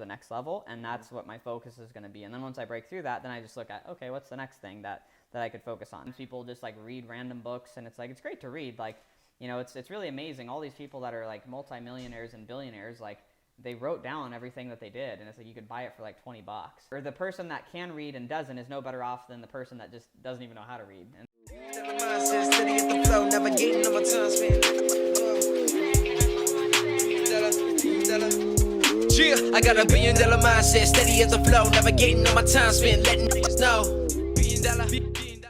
the next level, and that's what my focus is going to be. And then once I break through that, then I just look at, okay, what's the next thing that I could focus on? People just like read random books, and it's like, it's great to read. Like, you know, it's really amazing. All these people that are like multimillionaires and billionaires, like, they wrote down everything that they did, and it's like you could buy it for like $20. Or the person that can read and doesn't is no better off than the person that just doesn't even know how to read. And I got $1 billion mindset, steady at the flow, navigating on my time spent, letting niggas know. $1 billion.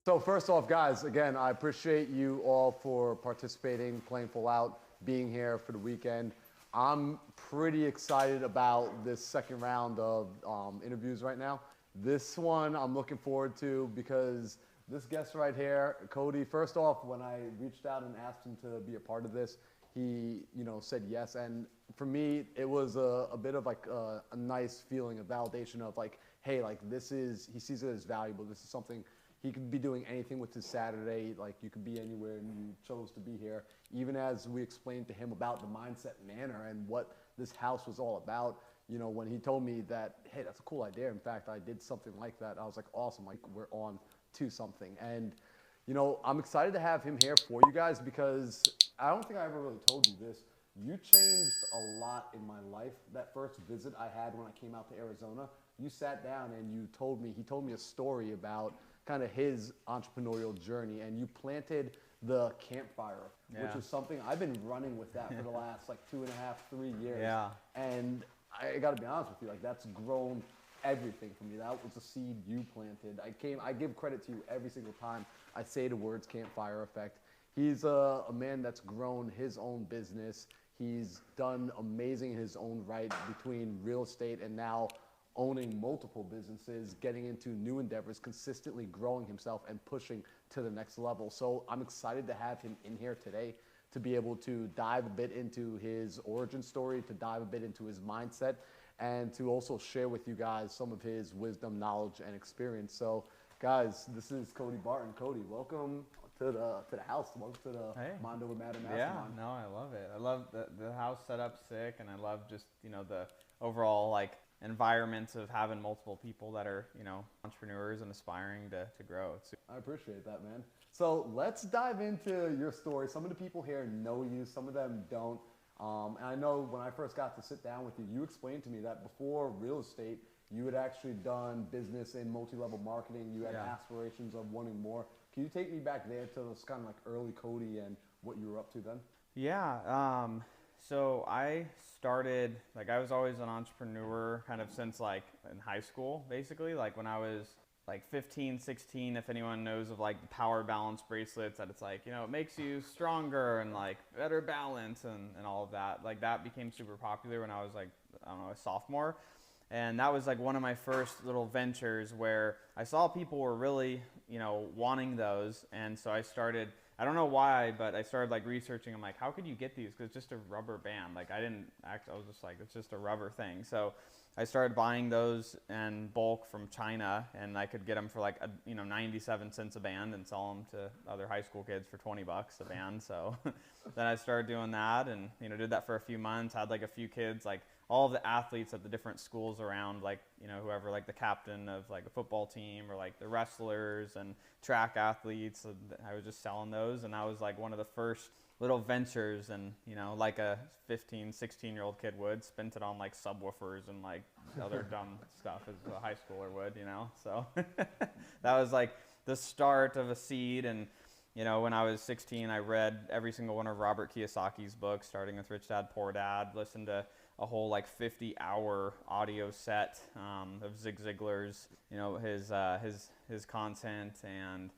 So first off, guys, again, I appreciate you all for participating, playing full out, being here for the weekend. I'm pretty excited about this second round of interviews right now. This one I'm looking forward to because this guest right here, Cody, first off, when I reached out and asked him to be a part of this, he, said yes. And for me, it was a bit of like a nice feeling of validation of like, hey, like he sees it as valuable. This is something he could be doing anything with his Saturday. Like you could be anywhere and you chose to be here. Even as we explained to him about the mindset manor and what this house was all about, when he told me that, hey, that's a cool idea. In fact, I did something like that. I was like, awesome, like we're on to something. And, I'm excited to have him here for you guys because I don't think I ever really told you this. You changed a lot in my life. That first visit I had when I came out to Arizona, you sat down and he told me a story about kind of his entrepreneurial journey, and you planted the campfire, which is something I've been running with that for the last like 2.5, 3 years. Yeah. And I got to be honest with you, like that's grown everything for me. That was a seed you planted. I give credit to you every single time I say the words campfire effect. He's a man that's grown his own business. He's done amazing in his own right between real estate and now owning multiple businesses, getting into new endeavors, consistently growing himself and pushing to the next level. So I'm excited to have him in here today to be able to dive a bit into his origin story, to dive a bit into his mindset, and to also share with you guys some of his wisdom, knowledge, and experience. So guys, this is Cody Barton. Cody, welcome to the house. Welcome to the Mondo with Matter Mastermind. Yeah, no, I love it. I love the house setup sick, and I love just, the overall like environment of having multiple people that are, entrepreneurs and aspiring to grow. I appreciate that, man. So let's dive into your story. Some of the people here know you, some of them don't. And I know when I first got to sit down with you, you explained to me that before real estate, you had actually done business in multi-level marketing. You had aspirations of wanting more. Can you take me back there to this kind of like early Cody and what you were up to then? Yeah. So I started, like I was always an entrepreneur kind of since like in high school, basically. Like when I was like 15, 16, if anyone knows of like the power balance bracelets, that it's like, it makes you stronger and like better balance and all of that. Like that became super popular when I was like, I don't know, a sophomore. And that was like one of my first little ventures where I saw people were really, wanting those. And so I started, I don't know why, but I started like researching. I'm like, how could you get these? Because it's just a rubber band. Like I was just like, it's just a rubber thing. So I started buying those in bulk from China, and I could get them for like 97 cents a band and sell them to other high school kids for $20 a band. So then I started doing that, and did that for a few months. Had like a few kids, like all of the athletes at the different schools around, like whoever, like the captain of like a football team or like the wrestlers and track athletes. I was just selling those, and I was like one of the first little ventures, and like a 15, 16-year-old kid would, spent it on like subwoofers and like other dumb stuff as a high schooler would, so that was like the start of a seed. And when I was 16, I read every single one of Robert Kiyosaki's books, starting with Rich Dad Poor Dad, listened to a whole like 50-hour audio set of Zig Ziglar's his content, and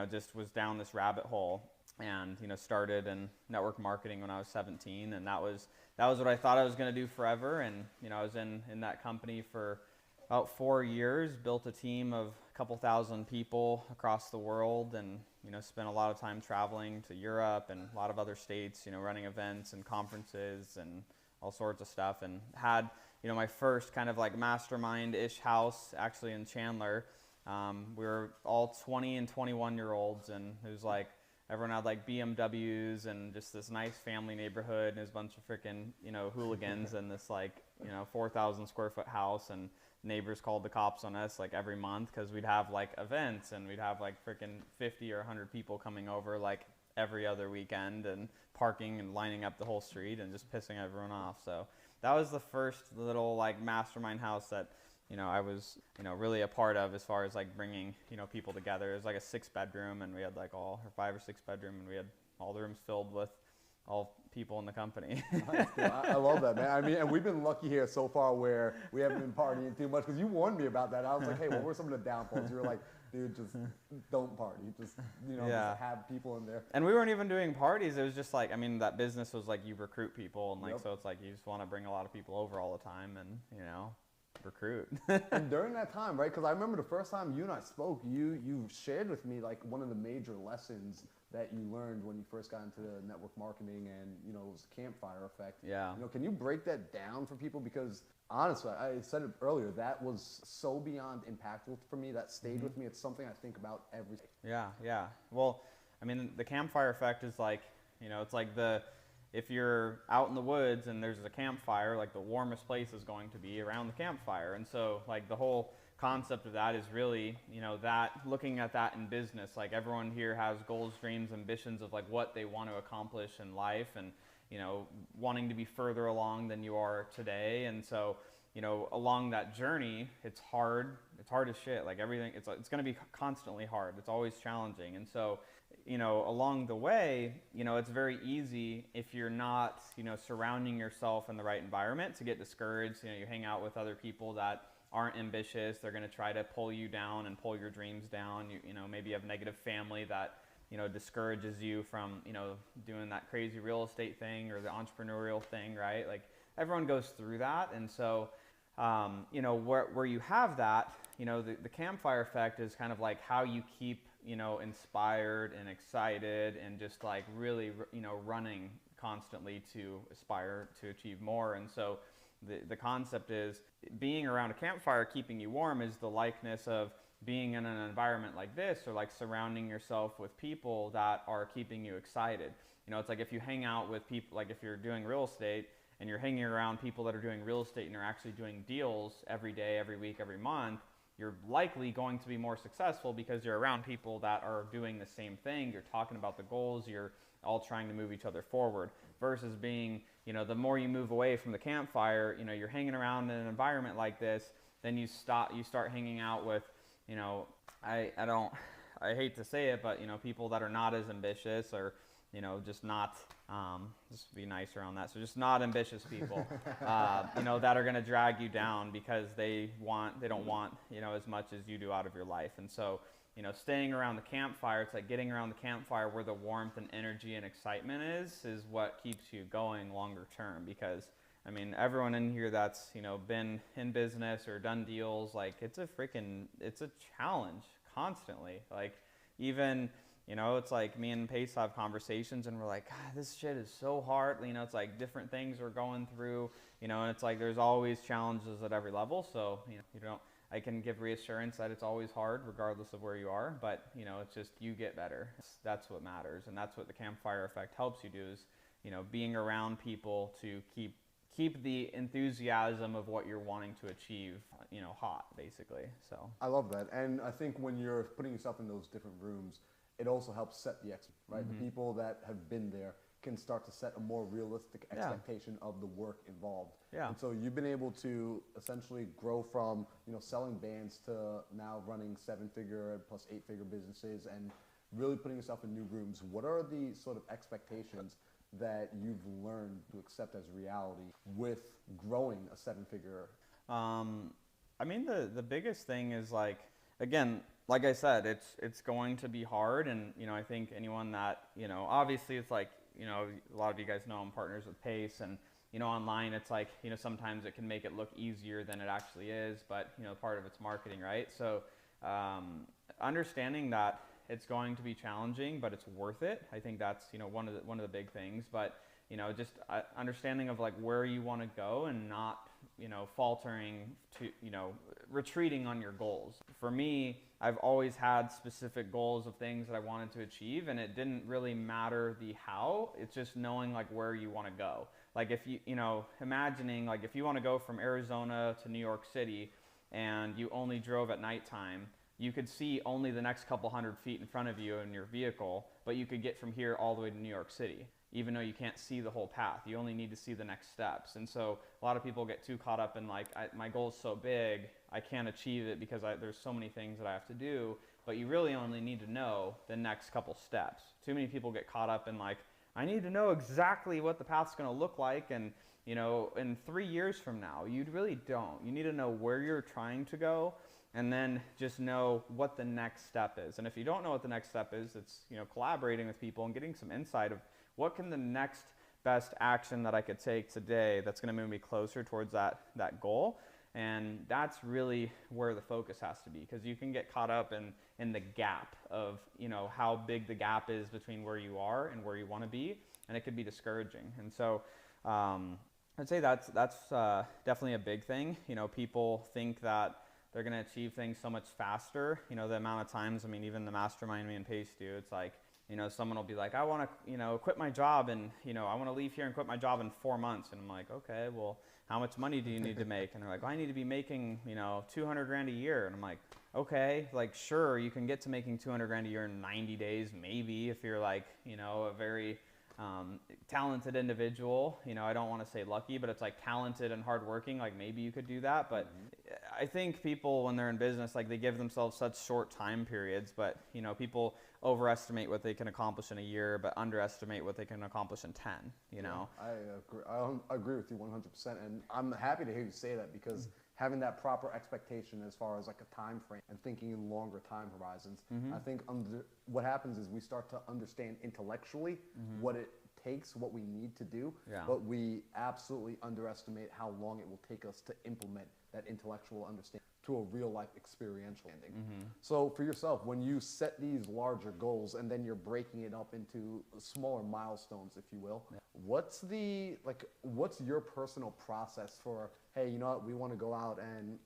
just was down this rabbit hole. And started in network marketing when I was 17, and that was what I thought I was going to do forever. And I was in that company for about 4 years, built a team of a couple thousand people across the world, and spent a lot of time traveling to Europe and a lot of other states, running events and conferences and all sorts of stuff, and had my first kind of like mastermind-ish house actually in Chandler. We were all 20 and 21 year olds, and it was like everyone had like BMWs and just this nice family neighborhood, and there's a bunch of freaking, you know, hooligans in this like, you know, 4,000 square foot house, and neighbors called the cops on us like every month because we'd have like events and we'd have like freaking 50 or 100 people coming over like every other weekend and parking and lining up the whole street and just pissing everyone off. So that was the first little like mastermind house that, you know, I was, you know, really a part of as far as like bringing, you know, people together. It was like a 6-bedroom, and we had like all, or 5 or 6 bedroom, and we had all the rooms filled with all people in the company. Nice, dude. I love that, man. I mean, and we've been lucky here so far where we haven't been partying too much, because you warned me about that. I was like, hey, what were some of the downfalls? You were like, dude, just don't party. Just, you know, just have people in there. And we weren't even doing parties. It was just like, I mean, that business was like you recruit people, and like, so it's like you just want to bring a lot of people over all the time and, you know, recruit. And during that time, right, because I remember the first time you and I spoke, you shared with me like one of the major lessons that you learned when you first got into network marketing, and, you know, it was the campfire effect. Yeah. You know, can you break that down for people? Because honestly, I said it earlier, that was so beyond impactful for me. That stayed with me. It's something I think about every day. Yeah. Well, I mean, the campfire effect is like, you know, it's like if you're out in the woods and there's a campfire, like the warmest place is going to be around the campfire. And so like the whole concept of that is really, you know, that looking at that in business, like everyone here has goals, dreams, ambitions of like what they want to accomplish in life, and, you know, wanting to be further along than you are today. And so, you know, along that journey, it's hard as shit. Like everything, it's going to be constantly hard. It's always challenging. And so, you know, along the way, you know, it's very easy if you're not, you know, surrounding yourself in the right environment to get discouraged. You know, you hang out with other people that aren't ambitious. They're going to try to pull you down and pull your dreams down. You know, maybe you have negative family that, you know, discourages you from, you know, doing that crazy real estate thing or the entrepreneurial thing, right? Like everyone goes through that. And so, you know, where you have that, you know, the campfire effect is kind of like how you keep, you know, inspired and excited and just like really, you know, running constantly to aspire to achieve more. And so the concept is being around a campfire, keeping you warm, is the likeness of being in an environment like this, or like surrounding yourself with people that are keeping you excited. You know, it's like if you hang out with people, like if you're doing real estate and you're hanging around people that are doing real estate and are actually doing deals every day, every week, every month, you're likely going to be more successful because you're around people that are doing the same thing. You're talking about the goals, you're all trying to move each other forward, versus being, you know, the more you move away from the campfire, you know, you're hanging around in an environment like this, then you start hanging out with, you know, I hate to say it, but, you know, people that are not as ambitious, or, you know, just not, just be nice around that. So just not ambitious people, you know, that are going to drag you down because they don't want, you know, as much as you do out of your life. And so, you know, staying around the campfire, it's like getting around the campfire where the warmth and energy and excitement is what keeps you going longer term. Because, I mean, everyone in here that's, you know, been in business or done deals, like it's a challenge constantly. Like even, you know, it's like me and Pace have conversations and we're like, God, this shit is so hard. You know, it's like different things we're going through, you know, and it's like there's always challenges at every level. So, you know, I can give reassurance that it's always hard regardless of where you are, but, you know, it's just you get better. That's what matters. And that's what the campfire effect helps you do, is, you know, being around people to keep the enthusiasm of what you're wanting to achieve, you know, hot, basically. So I love that. And I think when you're putting yourself in those different rooms, it also helps set the expectation, right? The people that have been there can start to set a more realistic expectation of the work involved. Yeah. And so you've been able to essentially grow from, you know, selling bands to now running 7-figure plus 8-figure businesses and really putting yourself in new rooms. What are the sort of expectations that you've learned to accept as reality with growing a 7-figure? I mean, the biggest thing is, like, again, like I said, it's going to be hard. And, you know, I think anyone that, you know, obviously it's like, you know, a lot of you guys know I'm partners with Pace, and, you know, online it's like, you know, sometimes it can make it look easier than it actually is, but, you know, part of it's marketing, right? So understanding that it's going to be challenging, but it's worth it. I think that's, you know, one of the big things. But, you know, just understanding of like where you want to go, and not faltering to, retreating on your goals. For me, I've always had specific goals of things that I wanted to achieve, and it didn't really matter the how. It's just knowing like where you want to go. Like if imagining like if you want to go from Arizona to New York City and you only drove at nighttime, you could see only the next couple 100 feet in front of you in your vehicle, but you could get from here all the way to New York City, even though you can't see the whole path. You only need to see the next steps. And so a lot of people get too caught up in like, my goal is so big, I can't achieve it because there's so many things that I have to do, but you really only need to know the next couple steps. Too many people get caught up in like, I need to know exactly what the path's gonna look like, and in 3 years from now. You really don't. You need to know where you're trying to go, and then just know what the next step is. And if you don't know what the next step is, it's collaborating with people and getting some insight of what can the next best action that I could take today that's going to move me closer towards that goal. And that's really where the focus has to be, because you can get caught up in the gap of how big the gap is between where you are and where you want to be, and it could be discouraging. And so I'd say that's definitely a big thing. People think that they're going to achieve things so much faster. The amount of times, even the mastermind me and Pace do, it's like, someone will be like, I want to, quit my job, and, I want to leave here and quit my job in 4 months. And I'm like, okay, well, how much money do you need to make? And they're like, well, I need to be making, 200 grand a year. And I'm like, okay, like, sure, you can get to making 200 grand a year in 90 days, maybe, if you're like, a very talented individual. I don't want to say lucky, but it's like talented and hardworking. Like maybe you could do that. But I think people, when they're in business, like they give themselves such short time periods, but people overestimate what they can accomplish in a year, but underestimate what they can accomplish in 10, I agree with you 100%. And I'm happy to hear you say that, because having that proper expectation as far as like a time frame and thinking in longer time horizons, I think what happens is we start to understand intellectually what it takes, what we need to do, but we absolutely underestimate how long it will take us to implement that intellectual understanding to a real life experiential ending. So for yourself, when you set these larger goals and then you're breaking it up into smaller milestones, if you will, what's your personal process for, hey, you know what, we want to go out and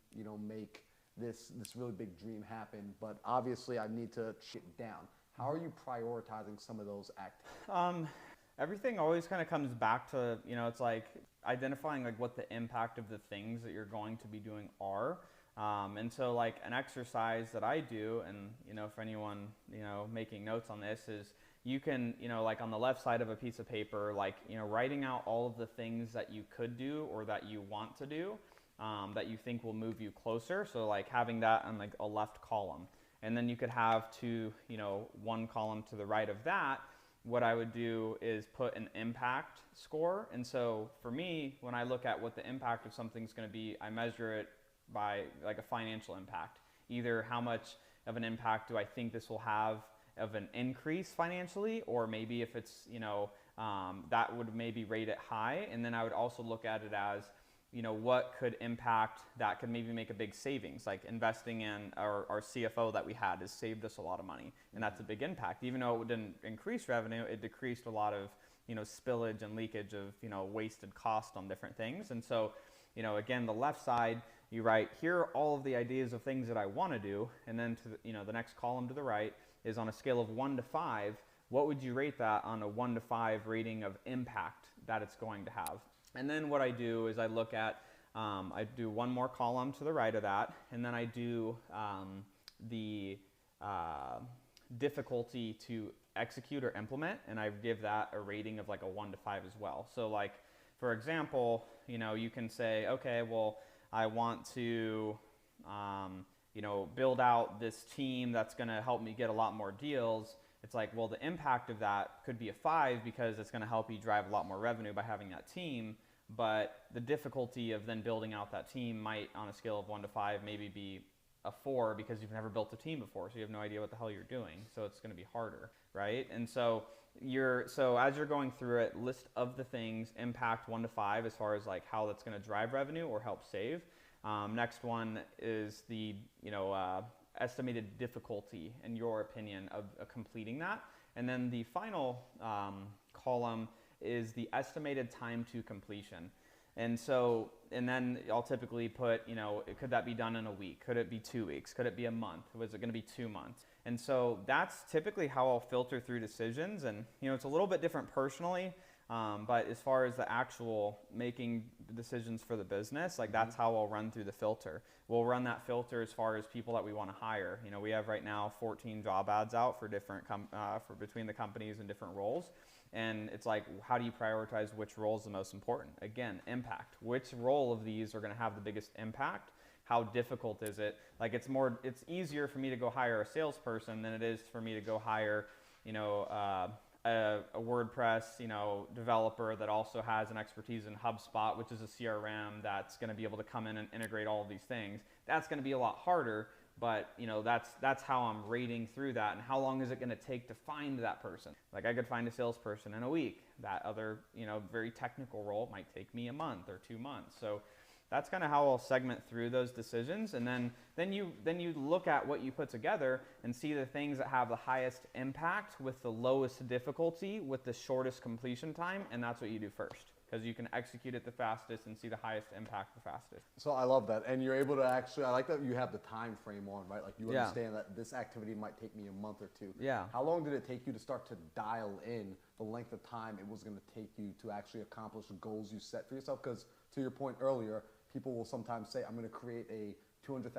make this really big dream happen, but obviously I need to chip down. How are you prioritizing some of those activities? Everything always kind of comes back to, it's like identifying like what the impact of the things that you're going to be doing are. And so like an exercise that I do, and for anyone making notes on this, is you can like on the left side of a piece of paper, like writing out all of the things that you could do or that you want to do, that you think will move you closer. So like having that on like a left column, and then you could have one column to the right of that. What I would do is put an impact score. And so for me, when I look at what the impact of something's going to be, I measure it by like a financial impact. Either how much of an impact do I think this will have of an increase financially, or maybe if it's, that would maybe rate it high. And then I would also look at it as, what could impact that could maybe make a big savings, like investing in our CFO that we had has saved us a lot of money. And that's a big impact. Even though it didn't increase revenue, it decreased a lot of, spillage and leakage of, wasted cost on different things. And so, again, the left side, you write, here are all of the ideas of things that I want to do. And then to the next column to the right is on a scale of 1 to 5, what would you rate that on a 1 to 5 rating of impact that it's going to have? And then what I do is I look at, I do one more column to the right of that, and then I do the difficulty to execute or implement, and I give that a rating of like a 1 to 5 as well. So like, for example, you can say, okay, well, I want to, build out this team that's going to help me get a lot more deals. It's like, well, the impact of that could be a 5 because it's going to help you drive a lot more revenue by having that team. But the difficulty of then building out that team might, on a scale of 1 to 5, maybe be a 4 because you've never built a team before, so you have no idea what the hell you're doing. So it's going to be harder, right? And so as you're going through it, list of the things, impact 1 to 5 as far as like how that's going to drive revenue or help save. Next one is the estimated difficulty, in your opinion, of completing that. And then the final column is the estimated time to completion. And so, and then I'll typically put, you know, could that be done in a week? Could it be 2 weeks? Could it be a month? Was it going to be 2 months? And so that's typically how I'll filter through decisions. And, you know, it's a little bit different personally. But as far as the actual making decisions for the business, like that's how I'll run through the filter. We'll run that filter as far as people that we want to hire. You know, we have right now 14 job ads out for different for between the companies and different roles. And it's like, how do you prioritize which role is the most important? Again, impact. Which role of these are going to have the biggest impact? How difficult is it? Like it's easier for me to go hire a salesperson than it is for me to go hire, you know, a WordPress, you know, developer that also has an expertise in HubSpot, which is a CRM that's going to be able to come in and integrate all of these things. That's going to be a lot harder, but you know, that's how I'm rating through that. And how long is it going to take to find that person? Like I could find a salesperson in a week. That other, you know, very technical role might take me a month or 2 months. So that's kind of how I'll segment through those decisions. And then you look at what you put together and see the things that have the highest impact with the lowest difficulty with the shortest completion time. And that's what you do first, because you can execute it the fastest and see the highest impact the fastest. So I love that. And you're able to actually, I like that you have the time frame on, right? Like you understand that this activity might take me a month or two. Yeah. How long did it take you to start to dial in the length of time it was going to take you to actually accomplish the goals you set for yourself? Because to your point earlier, people will sometimes say, I'm going to create a $200,000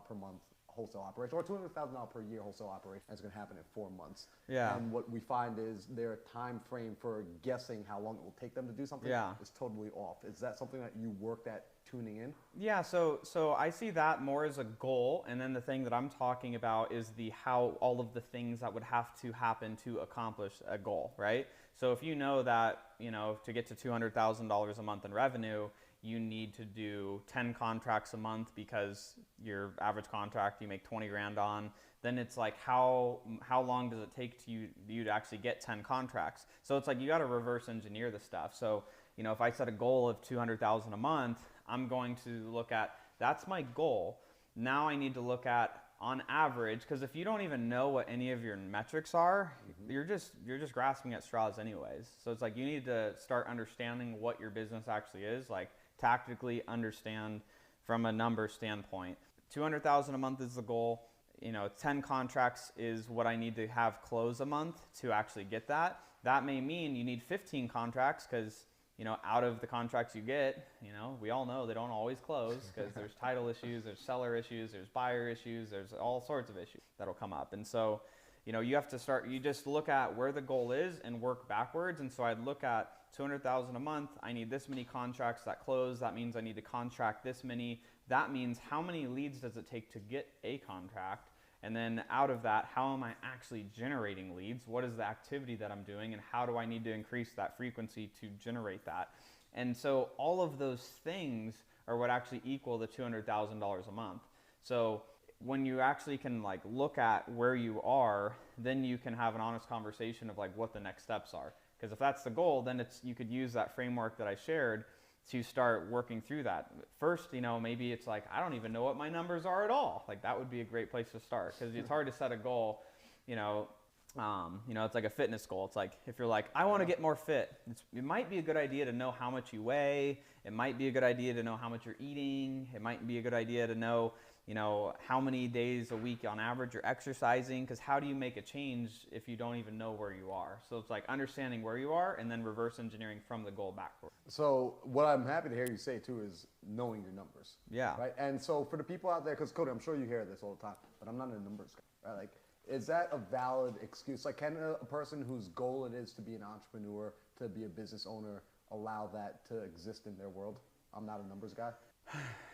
per month wholesale operation or $200,000 per year wholesale operation. That's going to happen in 4 months. Yeah. And what we find is their time frame for guessing how long it will take them to do something is totally off. Is that something that you worked at tuning in? Yeah, so I see that more as a goal, and then the thing that I'm talking about is the how all of the things that would have to happen to accomplish a goal, right? So if you know that, you know, to get to $200,000 a month in revenue, you need to do 10 contracts a month because your average contract you make 20 grand on, then it's like how long does it take to you to actually get 10 contracts? So it's like you got to reverse engineer the stuff. So, you know, if I set a goal of 200,000 a month, I'm going to look at, that's my goal. Now I need to look at on average, because if you don't even know what any of your metrics are, you're just grasping at straws anyways. So it's like you need to start understanding what your business actually is, like tactically understand from a number standpoint. 200,000 a month is the goal. You know, 10 contracts is what I need to have close a month to actually get that. That may mean you need 15 contracts because, you know, out of the contracts you get, you know, we all know they don't always close because there's title issues, there's seller issues, there's buyer issues, there's all sorts of issues that'll come up. And so, you know, you have to start, you just look at where the goal is and work backwards. And so I'd look at 200,000 a month. I need this many contracts that close. That means I need to contract this many. That means how many leads does it take to get a contract? And then out of that, how am I actually generating leads? What is the activity that I'm doing? And how do I need to increase that frequency to generate that? And so all of those things are what actually equal the $200,000 a month. So when you actually can like look at where you are, then you can have an honest conversation of like what the next steps are. Because if that's the goal, then you could use that framework that I shared to start working through that. First, you know, maybe it's like, I don't even know what my numbers are at all. Like that would be a great place to start, because it's hard to set a goal, you know, it's like a fitness goal. It's like, if you're like, I want to get more fit, it might be a good idea to know how much you weigh. It might be a good idea to know how much you're eating. It might be a good idea to know, you know, how many days a week on average you're exercising, because how do you make a change if you don't even know where you are? So it's like understanding where you are and then reverse engineering from the goal backward. So what I'm happy to hear you say too is knowing your numbers. Yeah. Right. And so for the people out there, because Cody, I'm sure you hear this all the time, but I'm not a numbers guy. Right? Like, is that a valid excuse? Like, can a person whose goal it is to be an entrepreneur, to be a business owner, allow that to exist in their world? I'm not a numbers guy.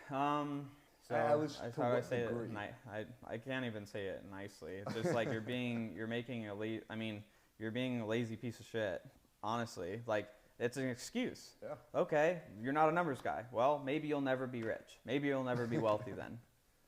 So that's how I say it. I can't even say it nicely. It's just like you're being a lazy piece of shit. Honestly, like it's an excuse. Yeah. Okay, you're not a numbers guy. Well, maybe you'll never be rich. Maybe you'll never be wealthy then.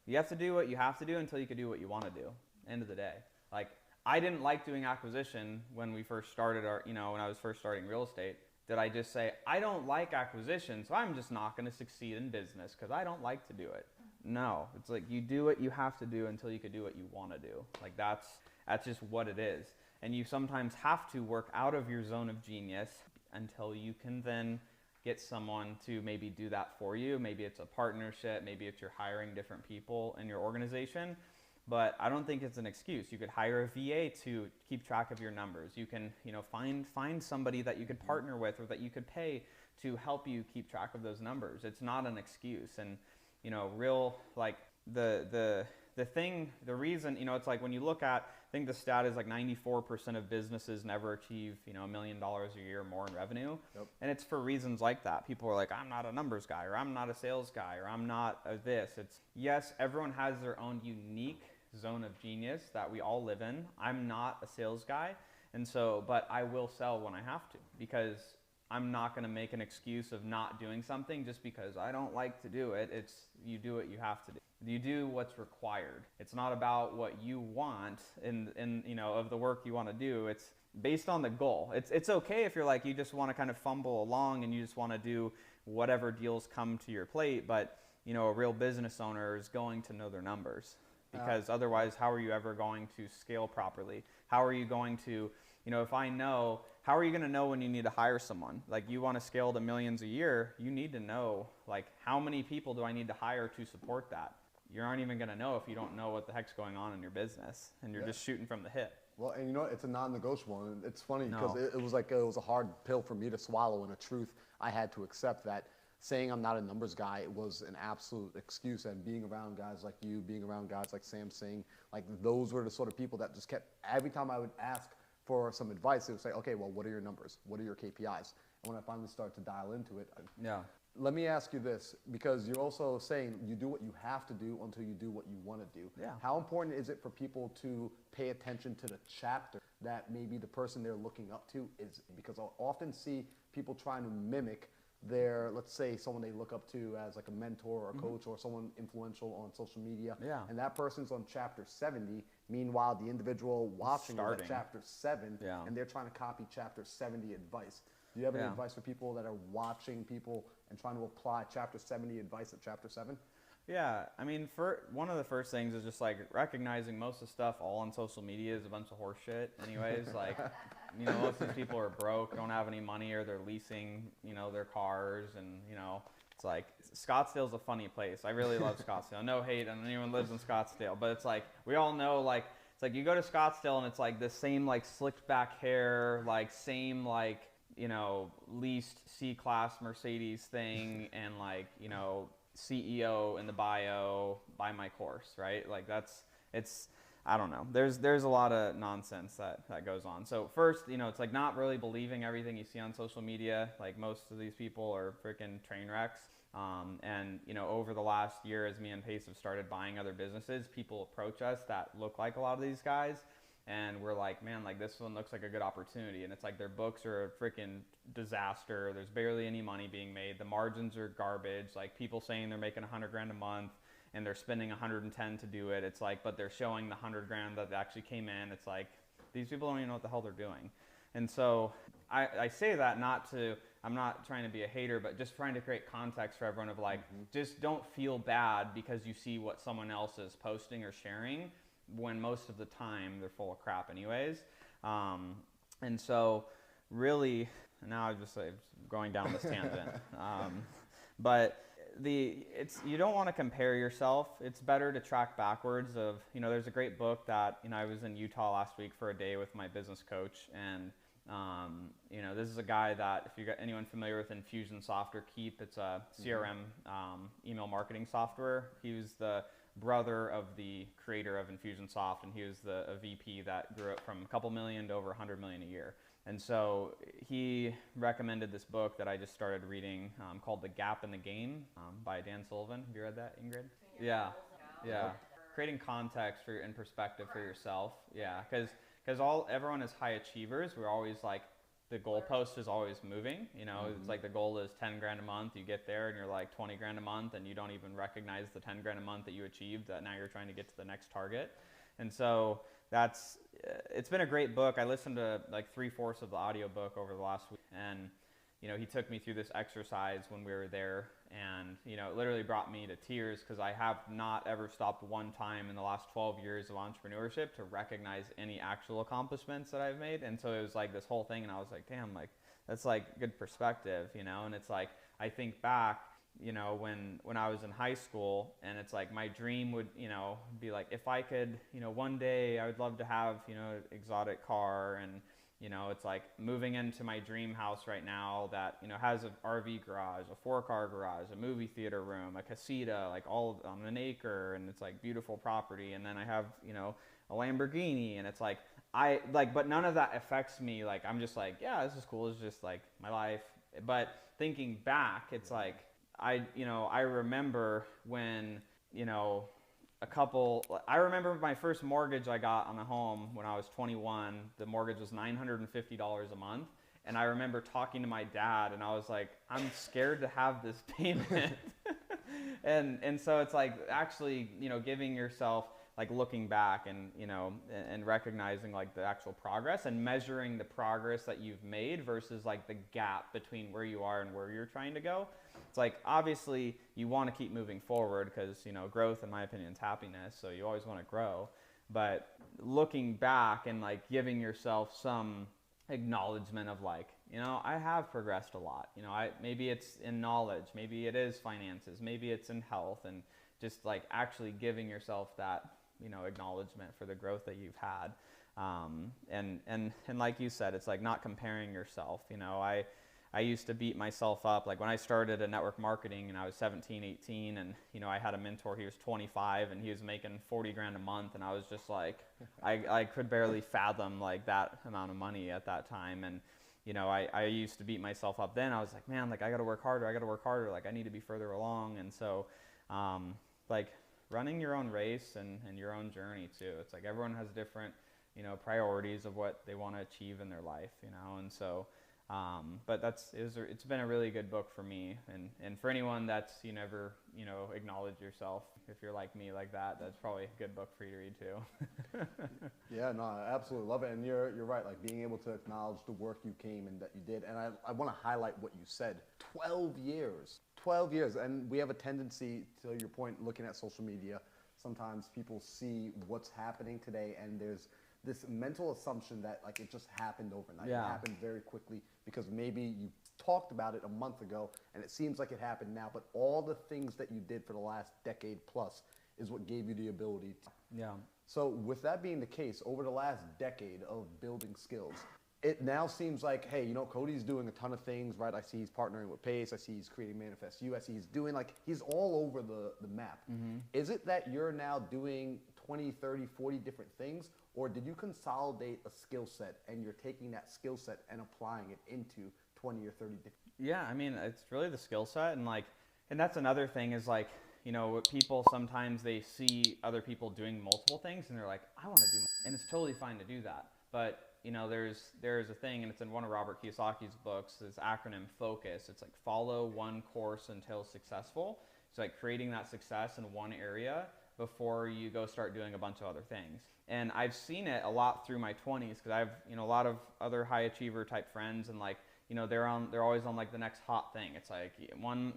You have to do what you have to do until you can do what you want to do. End of the day. Like, I didn't like doing acquisition when we first started when I was first starting real estate. Did I just say, I don't like acquisition, so I'm just not going to succeed in business because I don't like to do it? No, it's like you do what you have to do until you can do what you want to do. Like that's just what it is. And you sometimes have to work out of your zone of genius until you can then get someone to maybe do that for you. Maybe it's a partnership, maybe it's you're hiring different people in your organization. But I don't think it's an excuse. You could hire a VA to keep track of your numbers. You can, find somebody that you could partner with or that you could pay to help you keep track of those numbers. It's not an excuse. And, real, like, the reason, it's like when you look at, I think the stat is like 94% of businesses never achieve, $1 million a year or more in revenue. Yep. And it's for reasons like that. People are like, I'm not a numbers guy, or I'm not a sales guy, or I'm not a this. It's, yes, everyone has their own unique zone of genius that we all live in. I'm not a sales guy, and so, but I will sell when I have to, because I'm not going to make an excuse of not doing something just because I don't like to do it. It's, you do what you have to do. You do what's required. It's not about what you want of the work you want to do. It's based on the goal. It's okay if you're like, you just want to kind of fumble along and you just want to do whatever deals come to your plate, but a real business owner is going to know their numbers. Because otherwise, how are you ever going to scale properly? How are you going to, how are you going to know when you need to hire someone? Like, you want to scale to millions a year, you need to know, like, how many people do I need to hire to support that? You aren't even going to know if you don't know what the heck's going on in your business, and you're just shooting from the hip. Well, and it's a non-negotiable, and it's funny because it was a hard pill for me to swallow, and a truth I had to accept, that saying I'm not a numbers guy was an absolute excuse. And being around guys like you, being around guys like Sam Singh, like, those were the sort of people that just kept, every time I would ask for some advice, they would say, okay, well, what are your numbers? What are your KPIs? And when I finally started to dial into it, let me ask you this, because you're also saying you do what you have to do until you do what you want to do. Yeah. How important is it for people to pay attention to the chapter that maybe the person they're looking up to is? Because I'll often see people trying to mimic their, let's say, someone they look up to as like a mentor or a coach or someone influential on social media. Yeah. And that person's on chapter 70. Meanwhile, the individual watching is at chapter 7, and they're trying to copy chapter 70 advice. Do you have any advice for people that are watching people and trying to apply chapter 70 advice at chapter 7? Yeah, I mean, one of the first things is just like recognizing most of the stuff all on social media is a bunch of horse shit anyways. Like, most of these people are broke, don't have any money, or they're leasing, their cars, and, it's like, Scottsdale's a funny place. I really love Scottsdale. No hate on anyone who lives in Scottsdale, but it's like, we all know, like, it's like you go to Scottsdale and it's like the same, like, slicked back hair, like, same, like, leased C-class Mercedes thing, and, like, CEO in the bio, buy my course, right? Like, I don't know. There's a lot of nonsense that goes on. So first, it's like not really believing everything you see on social media. Like, most of these people are freaking train wrecks. And, over the last year, as me and Pace have started buying other businesses, people approach us that look like a lot of these guys. And we're like, man, like, this one looks like a good opportunity. And it's like their books are a freaking disaster. There's barely any money being made. The margins are garbage. Like, people saying they're making $100,000 a month and they're spending 110 to do it. It's like, but they're showing the $100,000 that actually came in. It's like, these people don't even know what the hell they're doing. And so I say that I'm not trying to be a hater, but just trying to create context for everyone of like, just don't feel bad because you see what someone else is posting or sharing, when most of the time they're full of crap anyways. And so really, now I'm just like going down this tangent. But you don't want to compare yourself. It's better to track backwards of, there's a great book that, I was in Utah last week for a day with my business coach, and this is a guy that, if you got anyone familiar with Infusionsoft or Keep, it's a CRM email marketing software. He was the brother of the creator of Infusionsoft, and he was a VP that grew up from a couple million to over 100 million a year. And so he recommended this book that I just started reading called The Gap in the Game by Dan Sullivan. Have you read that, Ingrid? Yeah. Creating context and perspective for yourself. Yeah, because everyone is high achievers. We're always like, the goalpost is always moving. It's like the goal is 10 grand a month. You get there and you're like 20 grand a month, and you don't even recognize the 10 grand a month that you achieved, that now you're trying to get to the next target. And so it's been a great book. I listened to like 3/4 of the audiobook over the last week, and he took me through this exercise when we were there, and it literally brought me to tears, because I have not ever stopped one time in the last 12 years of entrepreneurship to recognize any actual accomplishments that I've made. And so it was like this whole thing, and I was like, damn, like, that's like good perspective, you know. And it's like, I think back, you know, when I was in high school, and it's like my dream would, you know, be like, if I could, you know, one day I would love to have, you know, exotic car. And you know, it's like moving into my dream house right now that, you know, has an RV garage, a 4-car garage, a movie theater room, a casita, like all on an acre, and it's like beautiful property. And then I have, you know, a Lamborghini, and it's like, but none of that affects me. Like, I'm just like, yeah, this is cool. It's just like my life. But thinking back, it's like, I remember when, you know, I remember my first mortgage I got on a home when I was 21. The mortgage was $950 a month. And I remember talking to my dad, and I was like, I'm scared to have this payment. and so it's like, actually, you know, giving yourself, like, looking back and, you know, and recognizing like the actual progress and measuring the progress that you've made versus like the gap between where you are and where you're trying to go. It's like, obviously you want to keep moving forward because, you know, growth, in my opinion, is happiness. So you always want to grow. But looking back and like giving yourself some acknowledgement of like, you know, I have progressed a lot. You know, maybe it's in knowledge, maybe it is finances, maybe it's in health, and just like actually giving yourself that, you know, acknowledgement for the growth that you've had. And like you said, it's like not comparing yourself. You know, I used to beat myself up. Like when I started in network marketing and I was 17, 18, and, you know, I had a mentor, he was 25 and he was making 40 grand a month. And I was just like, I could barely fathom like that amount of money at that time. And, you know, I used to beat myself up then. I was like, man, like I got to work harder. Like I need to be further along. And so, like running your own race and your own journey too. It's like everyone has different, you know, priorities of what they want to achieve in their life, you know. And so, but it's been a really good book for me, and for anyone that's, you never, you know, acknowledge yourself. If you're like me like that, that's probably a good book for you to read too. Yeah, no, I absolutely love it. And you're right, like being able to acknowledge the work you came and that you did. And I want to highlight what you said. 12 years. 12 years. And we have a tendency, to your point, looking at social media, sometimes people see what's happening today and there's this mental assumption that like it just happened overnight. Yeah. It happened very quickly because maybe you talked about it a month ago and it seems like it happened now, but all the things that you did for the last decade plus is what gave you the ability to. Yeah. So with that being the case, over the last decade of building skills, it now seems like, hey, you know, Cody's doing a ton of things, right? I see he's partnering with Pace. I see he's creating Manifest U. I see he's doing, like, he's all over the map. Mm-hmm. Is it that you're now doing 20, 30, 40 different things? Or did you consolidate a skill set and you're taking that skill set and applying it into 20 or 30 different? Yeah, I mean, it's really the skill set. And that's another thing is like, you know, what people sometimes they see other people doing multiple things and they're like, I want to do, and it's totally fine to do that. But, you know, there's a thing, and it's in one of Robert Kiyosaki's books, this acronym FOCUS. It's like follow one course until successful. It's like creating that success in one area before you go start doing a bunch of other things. And I've seen it a lot through my 20s because I've, you know, a lot of other high achiever type friends, and like, you know, they're always on like the next hot thing. It's like one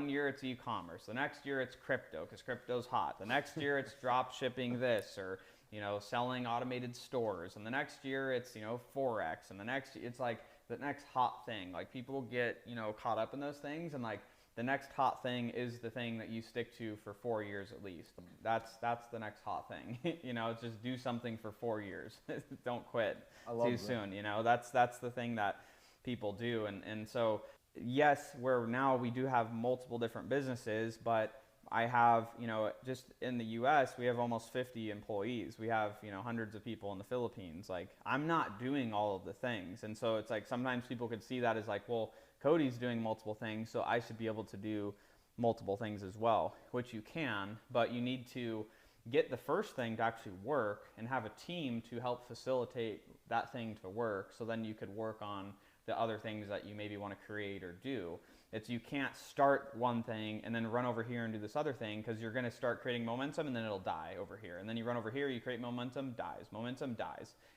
year it's e-commerce, the next year it's crypto because crypto's hot. The next year it's drop shipping this, or, you know, selling automated stores, and the next year it's, you know, Forex, and it's like the next hot thing. Like people get, you know, caught up in those things, and like the next hot thing is the thing that you stick to for 4 years at least. That's the next hot thing. You know, it's just do something for 4 years. Don't quit too soon. You know, that's the thing that people do. And so yes, we do have multiple different businesses, but I have, you know, just in the US, we have almost 50 employees. We have, you know, hundreds of people in the Philippines. Like, I'm not doing all of the things. And so it's like sometimes people could see that as like, well, Cody's doing multiple things, so I should be able to do multiple things as well, which you can, but you need to get the first thing to actually work and have a team to help facilitate that thing to work, so then you could work on the other things that you maybe want to create or do. You can't start one thing and then run over here and do this other thing, because you're going to start creating momentum and then it'll die over here. And then you run over here, you create momentum, dies.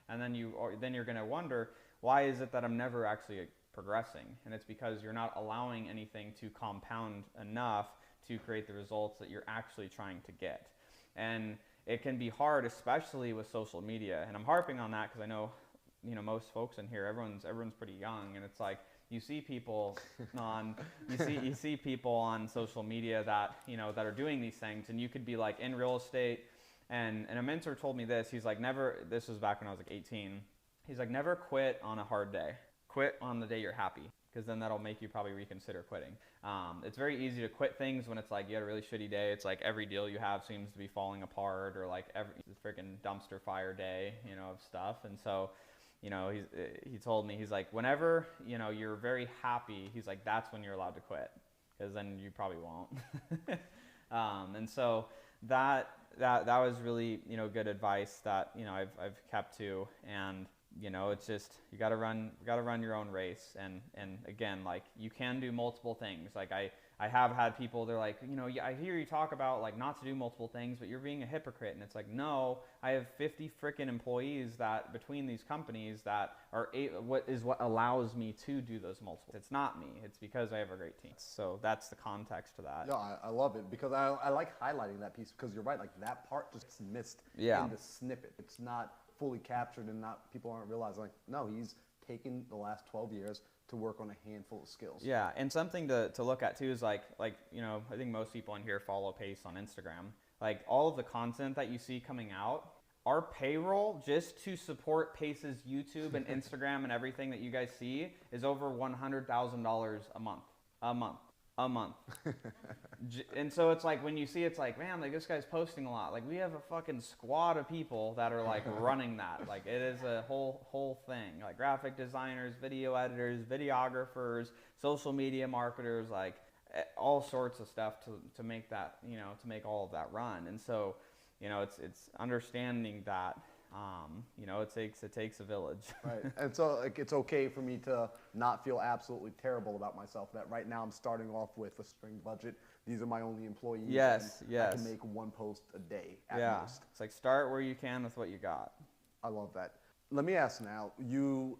And then you're going to wonder, why is it that I'm never actually progressing? And it's because you're not allowing anything to compound enough to create the results that you're actually trying to get. And it can be hard, especially with social media. And I'm harping on that because I know, you know, most folks in here, everyone's pretty young, and it's like, you see people on you see people on social media that, you know, that are doing these things, and you could be like in real estate, and a mentor told me this. He's like, this was back when I was like 18. He's like, never quit on a hard day. Quit on the day you're happy, because then that'll make you probably reconsider quitting. It's very easy to quit things when it's like you had a really shitty day. It's like every deal you have seems to be falling apart, or like every freaking dumpster fire day, you know, of stuff. And so, you know, he told me, he's like, whenever, you know, you're very happy, he's like, that's when you're allowed to quit, because then you probably won't. And so that was really, you know, good advice that, you know, I've kept to. And you know, it's just, you got to run your own race. And again, like, you can do multiple things. Like I have had people, they're like, you know, I hear you talk about like not to do multiple things, but you're being a hypocrite. And it's like, no, I have 50 freaking employees that between these companies that are what allows me to do those multiple. It's not me. It's because I have a great team. So that's the context to that. No, I love it, because I like highlighting that piece, because you're right. Like, that part just missed in the snippet. It's not fully captured, and people aren't realizing, like, no, he's taken the last 12 years to work on a handful of skills. Yeah, and something to look at too is like, you know, I think most people in here follow Pace on Instagram. Like, all of the content that you see coming out, our payroll just to support Pace's YouTube and Instagram and everything that you guys see is over $100,000 a month. And so it's like, when you see, it's like, man, like, this guy's posting a lot. Like, we have a fucking squad of people that are like running that. Like, it is a whole thing. Like, graphic designers, video editors, videographers, social media marketers, like all sorts of stuff to make that, you know, to make all of that run. And so, you know, it's understanding that, you know, it takes a village. Right. And so, like, it's okay for me to not feel absolutely terrible about myself, that right now I'm starting off with a string budget. These are my only employees. Yes. I can make one post a day at most. It's like, start where you can with what you got. I love that. Let me ask now, you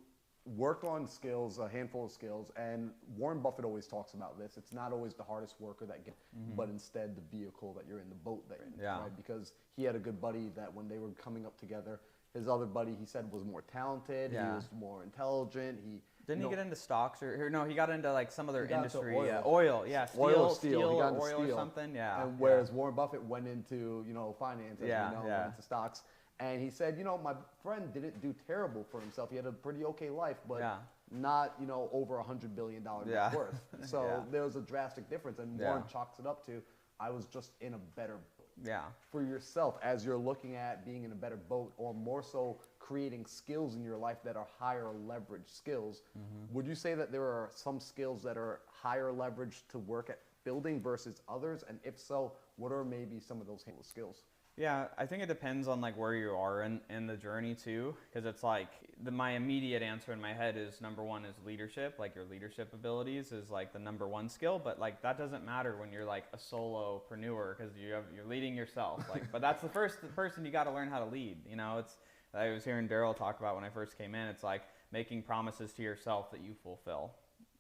work on skills, a handful of skills, and Warren Buffett always talks about this. It's not always the hardest worker that gets, but instead the vehicle that you're in, the boat that you're in, right? Because he had a good buddy that when they were coming up together, his other buddy, he said, was more talented, he was more intelligent, Didn't he get into stocks or no? He got into like some other industry. Oil. Steel, He got into oil steel. or something. Yeah. And whereas Warren Buffett went into, you know, finance, as we know, went into stocks. And he said, you know, my friend didn't do terrible for himself. He had a pretty okay life, but not, you know, over $100 billion net worth. So there was a drastic difference. And Warren chalks it up to, I was just in a better boat. Yeah. For yourself, as you're looking at being in a better boat, or more so creating skills in your life that are higher leverage skills, would you say that there are some skills that are higher leverage to work at building versus others? And if so, what are maybe some of those skills? Yeah, I think it depends on like where you are in the journey too, because it's like my immediate answer in my head is number one is leadership. Like, your leadership abilities is like the number one skill, but like that doesn't matter when you're like a solopreneur, because you're leading yourself. Like, but that's the person you got to learn how to lead. You know, I was hearing Daryl talk about when I first came in. It's like making promises to yourself that you fulfill.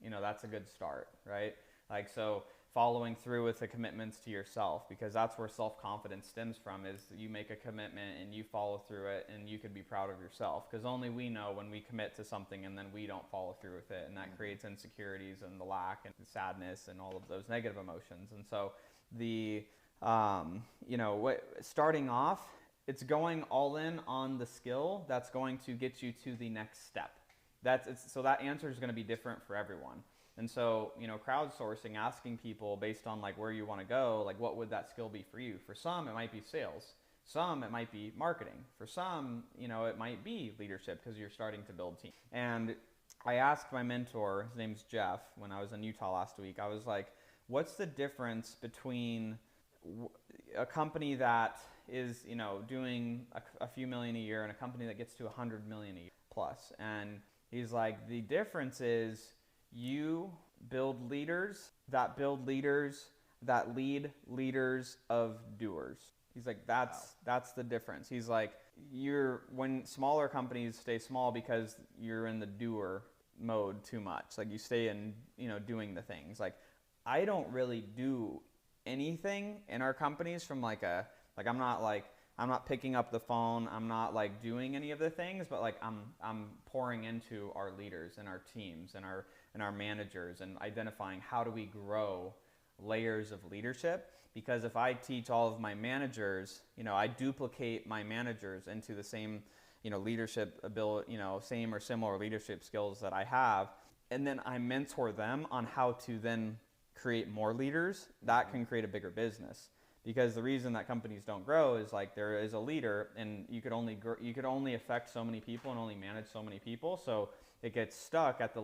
You know, that's a good start, right? Like, so following through with the commitments to yourself, because that's where self-confidence stems from, is you make a commitment and you follow through it, and you can be proud of yourself, because only we know when we commit to something and then we don't follow through with it, and that creates insecurities and the lack and the sadness and all of those negative emotions. And so you know, starting off, it's going all in on the skill that's going to get you to the next step. So that answer is going to be different for everyone. And so, you know, crowdsourcing, asking people based on like where you want to go, like what would that skill be for you? For some, it might be sales. Some, it might be marketing. For some, you know, it might be leadership, because you're starting to build teams. And I asked my mentor, his name's Jeff, when I was in Utah last week, I was like, what's the difference between a company that is, you know, doing a few million a year and a company that gets to 100 million a year plus? And he's like, the difference is you build leaders that lead leaders of doers. He's like, that's the difference. He's like, when smaller companies stay small because you're in the doer mode too much. Like, you stay in, you know, doing the things. Like, I don't really do anything in our companies from I'm not picking up the phone. I'm not like doing any of the things, but like I'm pouring into our leaders and our teams and and our managers, and identifying how do we grow layers of leadership. Because if I teach all of my managers, I duplicate my managers into the same, leadership ability, same or similar leadership skills that I have, and then I mentor them on how to then create more leaders, that can create a bigger business. Because the reason that companies don't grow is like there is a leader, and you could only affect so many people and only manage so many people. So it gets stuck at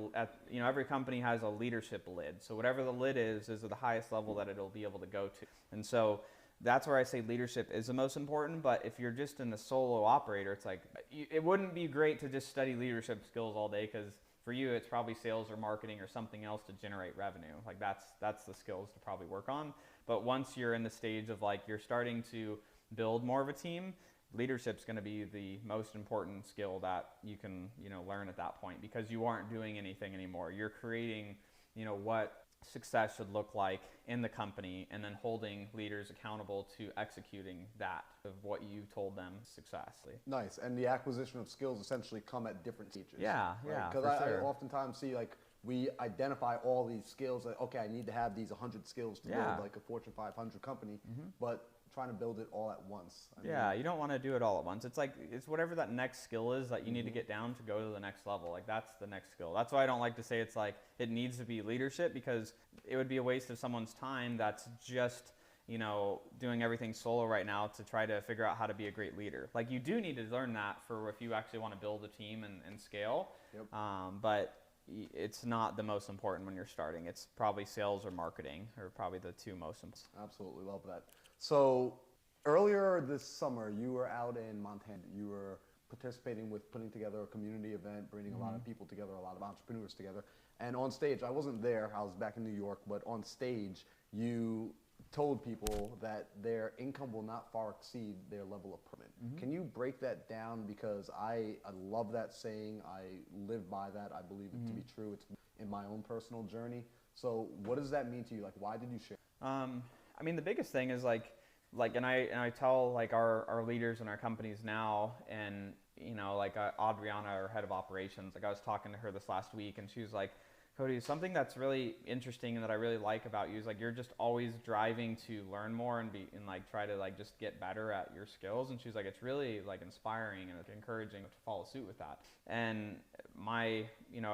every company has a leadership lid. So whatever the lid is the highest level that it'll be able to go to. And so that's where I say leadership is the most important. But if you're just in the solo operator, it's like it wouldn't be great to just study leadership skills all day, because for you it's probably sales or marketing or something else to generate revenue. Like that's the skills to probably work on. But once you're in the stage of like you're starting to build more of a team, leadership's going to be the most important skill that you can learn at that point, because you aren't doing anything anymore. You're creating what success should look like in the company, and then holding leaders accountable to executing that of what you told them successfully. Nice. And the acquisition of skills essentially come at different stages. Yeah, right? yeah. Because I oftentimes see like we identify all these skills, like, okay, I need to have these 100 skills to build like a Fortune 500 company, but trying to build it all at once. You don't want to do it all at once. It's like, it's whatever that next skill is that you need to get down to go to the next level. Like that's the next skill. That's why I don't like to say it's like, it needs to be leadership, because it would be a waste of someone's time that's just, doing everything solo right now to try to figure out how to be a great leader. Like you do need to learn that for if you actually want to build a team and scale. Yep. But it's not the most important when you're starting. It's probably sales or marketing are probably the two most important. Absolutely love that. So earlier this summer, you were out in Montana. You were participating with putting together a community event, bringing a lot of people together, a lot of entrepreneurs together. And on stage, I wasn't there, I was back in New York, but on stage, you told people that their income will not far exceed their level of permit. Can you break that down? Because I love that saying. I live by that. I believe it to be true. It's in my own personal journey. So what does that mean to you? Like, why did you share? I mean, the biggest thing is like, and I tell like our leaders in our companies now, and like Adriana, our head of operations, like I was talking to her this last week, and she was like, Cody, something that's really interesting and that I really like about you is like you're just always driving to learn more and like try to like just get better at your skills. And she's like, it's really like inspiring and encouraging to follow suit with that. And my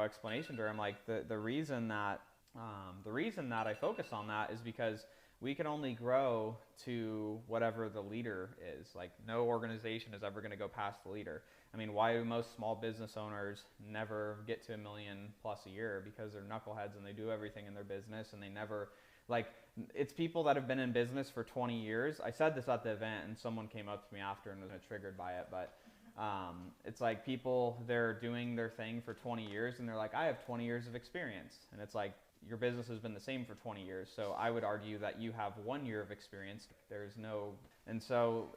explanation to her, I'm like, the reason that I focus on that is because we can only grow to whatever the leader is. Like no organization is ever going to go past the leader. I mean, why do most small business owners never get to $1 million plus a year? Because they're knuckleheads and they do everything in their business, and they never, like, it's people that have been in business for 20 years. I said this at the event, and someone came up to me after and was triggered by it, but it's like people, they're doing their thing for 20 years, and they're like, I have 20 years of experience. And it's like, your business has been the same for 20 years. So I would argue that you have 1 year of experience. There's no, and so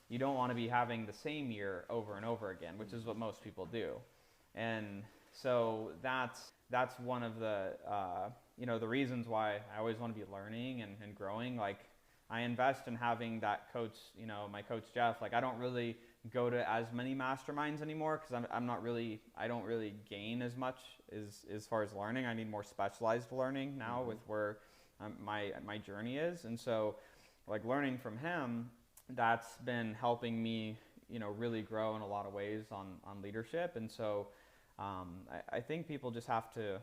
you don't want to be having the same year over and over again, which is what most people do. And so that's one of the, the reasons why I always want to be learning and growing. Like I invest in having that coach, my coach Jeff. Like I don't really go to as many masterminds anymore, because I don't really gain as much as far as learning. I need more specialized learning now with where my journey is. And so like learning from him, that's been helping me, really grow in a lot of ways on leadership. And so I think people just have to,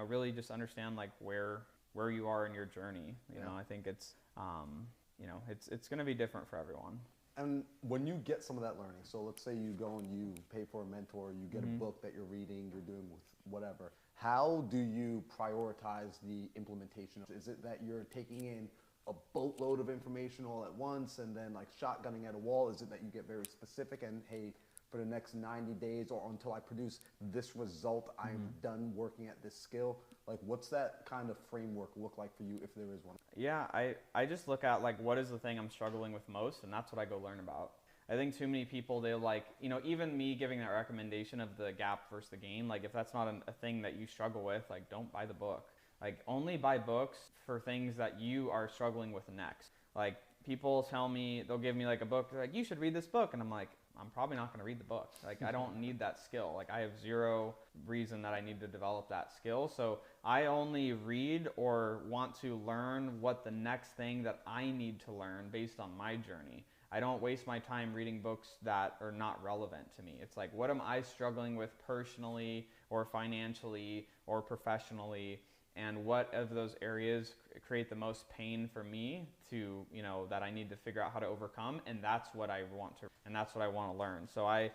really just understand like where you are in your journey. I think it's going to be different for everyone. And when you get some of that learning, so let's say you go and you pay for a mentor, you get a book that you're reading, you're doing with whatever, how do you prioritize the implementation? Is it that you're taking in a boatload of information all at once and then like shotgunning at a wall? Is it that you get very specific and, hey, for the next 90 days or until I produce this result, I'm done working at this skill? Like, what's that kind of framework look like for you, if there is one? Yeah, I just look at like, what is the thing I'm struggling with most, and that's what I go learn about. I think too many people, they're like, even me giving that recommendation of the gap versus the gain, like if that's not a thing that you struggle with, like don't buy the book. Like only buy books for things that you are struggling with next. Like people tell me, they'll give me like a book, they're like, you should read this book. And I'm like, I'm probably not going to read the book. Like, I don't need that skill. Like, I have zero reason that I need to develop that skill. So I only read or want to learn what the next thing that I need to learn based on my journey. I don't waste my time reading books that are not relevant to me. It's like, what am I struggling with personally or financially or professionally? And what of those areas create the most pain for me to, you know, that I need to figure out how to overcome? And that's what I want to, and that's what I want to learn. So I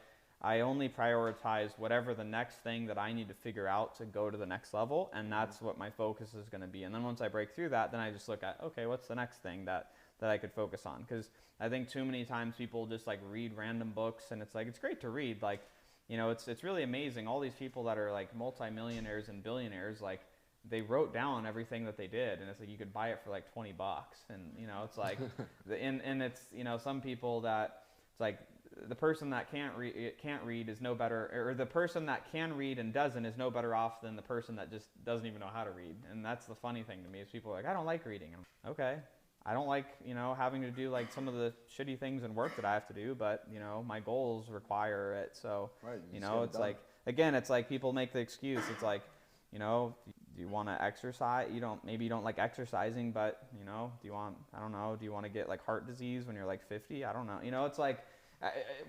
only prioritize whatever the next thing that I need to figure out to go to the next level. And that's what my focus is going to be. And then once I break through that, then I just look at, okay, what's the next thing that I could focus on? Because I think too many times people just like read random books, and it's like, it's great to read. Like, you know, it's really amazing. All these people that are like multimillionaires and billionaires, like, they wrote down everything that they did, and it's like you could buy it for like $20, and you know, it's like, and it's, you know, some people that it's like the person that can't read is no better, or the person that can read and doesn't is no better off than the person that just doesn't even know how to read. And that's the funny thing to me is people are like, I don't like reading. I'm like, okay, I don't like, you know, having to do like some of the shitty things and work that I have to do, but you know, my goals require it. So right, you know, it's like, again, it's like people make the excuse. It's like, you know, do you want to exercise? Maybe you don't like exercising, but you know, do you want to get like heart disease when you're like 50? I don't know. You know, it's like,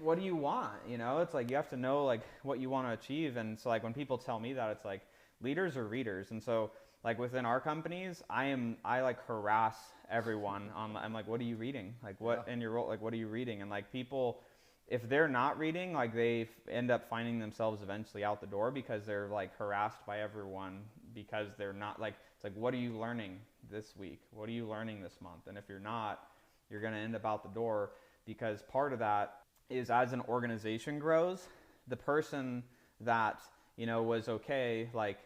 what do you want? You know, it's like, you have to know like what you want to achieve. And so like when people tell me that, it's like, leaders are readers. And so like within our companies, I like harass everyone on, I'm like, what are you reading? Like what in your role, like, what are you reading? And like people, if they're not reading, like they end up finding themselves eventually out the door because they're like harassed by everyone because they're not like, it's like, what are you learning this week? What are you learning this month? And if you're not, you're going to end up out the door, because part of that is as an organization grows, the person that, you know, was okay, like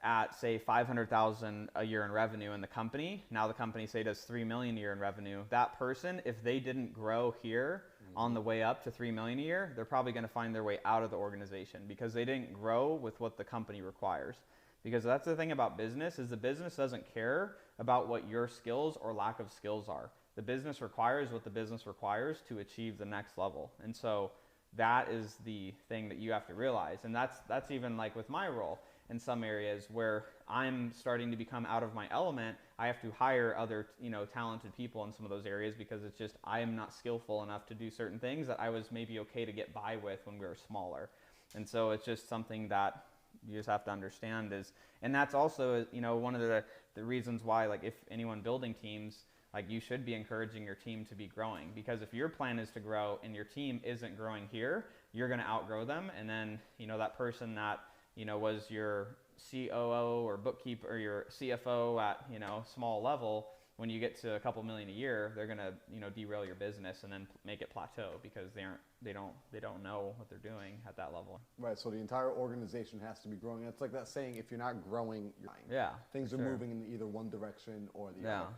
at say 500,000 a year in revenue in the company, now the company say does 3 million a year in revenue. That person, if they didn't grow here on the way up to 3 million a year, they're probably going to find their way out of the organization because they didn't grow with what the company requires. Because that's the thing about business, is the business doesn't care about what your skills or lack of skills are. The business requires what the business requires to achieve the next level. And so that is the thing that you have to realize. And that's even like with my role in some areas where I'm starting to become out of my element. I have to hire other, you know, talented people in some of those areas because it's just, I am not skillful enough to do certain things that I was maybe okay to get by with when we were smaller. And so it's just something that you just have to understand is, and that's also, you know, one of the reasons why, like, if anyone building teams, like, you should be encouraging your team to be growing, because if your plan is to grow and your team isn't growing here, you're going to outgrow them. And then, you know, that person that, you know, was your COO or bookkeeper or your CFO at, you know, small level, when you get to a couple million a year, they're going to, you know, derail your business and then make it plateau because they don't know what they're doing at that level. Right. So the entire organization has to be growing. It's like that saying, if you're not growing, you're dying. Yeah. Things are moving in either one direction or the Yeah. other.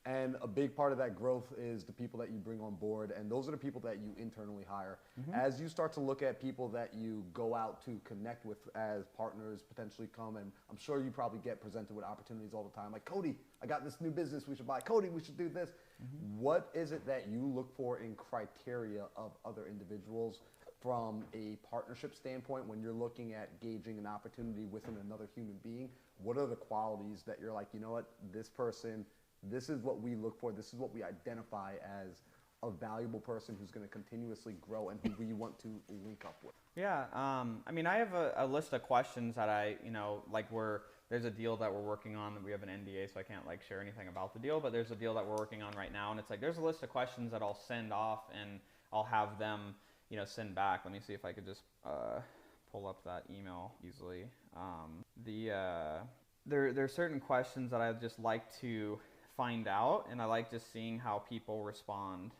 And a big part of that growth is the people that you bring on board, and those are the people that you internally hire. Mm-hmm. As you start to look at people that you go out to connect with as partners, potentially come, and I'm sure you probably get presented with opportunities all the time, like, Cody, I got this new business we should buy. Cody, we should do this. Mm-hmm. What is it that you look for in criteria of other individuals from a partnership standpoint when you're looking at gauging an opportunity within another human being? What are the qualities that you're like, you know what, this person, this is what we look for. This is what we identify as a valuable person who's going to continuously grow and who we want to link up with. Yeah. I mean, I have a list of questions that I, you know, like there's a deal that we're working on that we have an NDA, so I can't like share anything about the deal, but there's a deal that we're working on right now. And it's like, there's a list of questions that I'll send off and I'll have them, you know, send back. Let me see if I could just pull up that email easily. There are certain questions that I'd just like to find out, and I like just seeing how people respond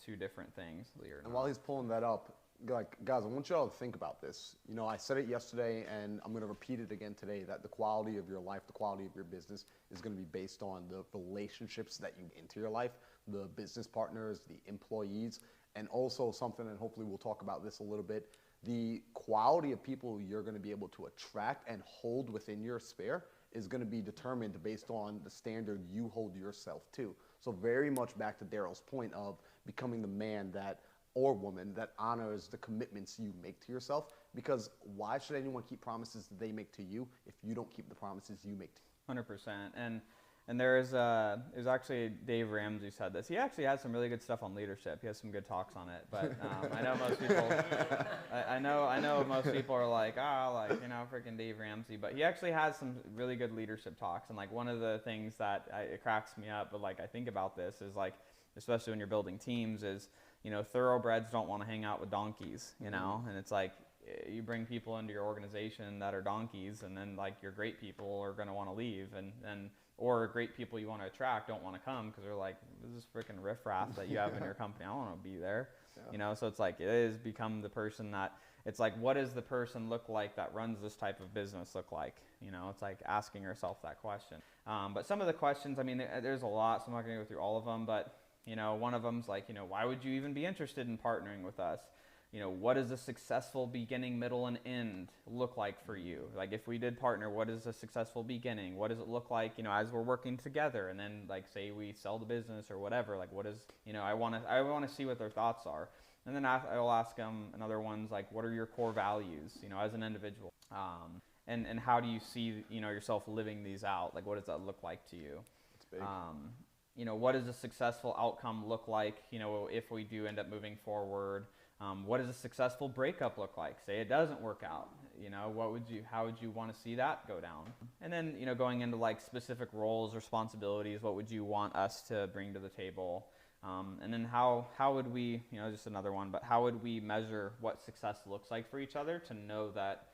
to different things. And while he's pulling that up, like, guys, I want you all to think about this. You know, I said it yesterday, and I'm going to repeat it again today, that the quality of your life, the quality of your business is going to be based on the relationships that you get into your life, the business partners, the employees, and also something, and hopefully we'll talk about this a little bit, the quality of people you're going to be able to attract and hold within your sphere is going to be determined based on the standard you hold yourself to. So very much back to Daryl's point of becoming the man that or woman that honors the commitments you make to yourself, because why should anyone keep promises that they make to you if you don't keep the promises you make to 100%. And there's it was actually Dave Ramsey said this. He actually has some really good stuff on leadership. He has some good talks on it. But I know most people, I know most people are like, freaking Dave Ramsey. But he actually has some really good leadership talks. And like one of the things that it cracks me up, but like I think about this is like, especially when you're building teams, is thoroughbreds don't want to hang out with donkeys. And it's like, you bring people into your organization that are donkeys, and then like your great people are going to want to leave, or great people you want to attract don't want to come because they're like, this is freaking riffraff that you have in your company. I don't want to be there. So it's like it is become the person that it's like, what does the person look like that runs this type of business look like? It's like asking yourself that question. But some of the questions, I mean, there's a lot, so I'm not going to go through all of them, but one of them's like, why would you even be interested in partnering with us? What does a successful beginning, middle, and end look like for you? Like if we did partner, what is a successful beginning? What does it look like, as we're working together? And then like say we sell the business or whatever, like what is, I want to see what their thoughts are. And then I'll ask them another one's like, what are your core values, as an individual? And how do you see, yourself living these out? Like what does that look like to you? It's big. What does a successful outcome look like, if we do end up moving forward? What does a successful breakup look like? Say it doesn't work out, how would you want to see that go down? And then, going into like specific roles, responsibilities, what would you want us to bring to the table? And then how would we, just another one, but how would we measure what success looks like for each other to know that,